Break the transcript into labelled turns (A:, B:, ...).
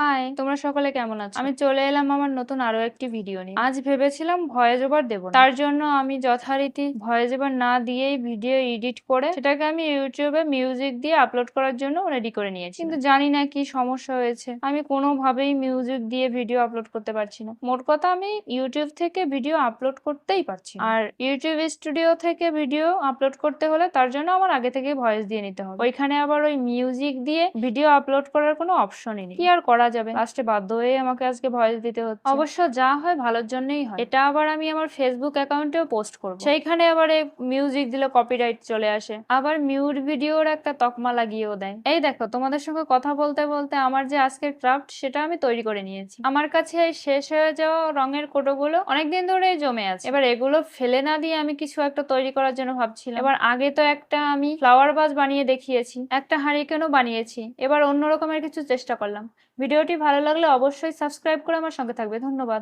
A: High, তোমরা সকলে কেমন আছো? আমি চলে এলাম আমার নতুন আরো একটি ভিডিও নিয়ে। আজ ভেবেছিলাম ভয়েস ওভার দেব না। তার জন্য আমি যথারীতি ভয়েস ওভার না দিয়েই ভিডিও এডিট করে সেটাকে আমি ইউটিউবে মিউজিক দিয়ে আপলোড করার জন্য রেডি করে নিয়েছি। কিন্তু জানি না কি সমস্যা হয়েছে, আমি কোনোভাবেই মিউজিক দিয়ে ভিডিও আপলোড করতে পারছি না। মোট কথা আমি ইউটিউব থেকে ভিডিও আপলোড করতেই পারছি না। আর ইউটিউব স্টুডিও থেকে ভিডিও আপলোড করতে হলে তার জন্য আমার আগে থেকে ভয়েস দিয়ে নিতে হবে। ওইখানে আবার ওই মিউজিক দিয়ে ভিডিও আপলোড করার কোনো অপশনই নেই। কি আর করা যাবে, লাস্টে বাধ্য হয়ে আমাকে আজকে ভয়েস দিতে হচ্ছে। অবশ্য যা হয় ভালোর জন্যই হয়। এটা আবার আমি আমার ফেসবুক অ্যাকাউন্টেও পোস্ট করব। সেইখানে আবার এই মিউজিক দিলে কপিরাইট চলে আসে, আবার মিউট ভিডিওর একটা তকমা লাগিয়েও দেয়। এই দেখো, তোমাদের সঙ্গে কথা বলতে বলতে আমার যে আজকের ক্রাফট সেটা আমি তৈরি করে নিয়েছি। আমার কাছে এই শেষ হয়ে যাওয়া রঙের কোটোগুলো অনেকদিন ধরে জমে আছে। এবার এগুলো ফেলে না দিয়ে আমি কিছু একটা তৈরি করার জন্য ভাবছিলাম। এবার আগে তো একটা আমি ফ্লাওয়ার ভাস বানিয়ে দেখিয়েছি, একটা হারিকেনও বানিয়েছি। এবার অন্য রকমের কিছু চেষ্টা করলাম। ভিডিওটি ভালো লাগলে অবশ্যই সাবস্ক্রাইব করে আমার সঙ্গে থাকবে। ধন্যবাদ।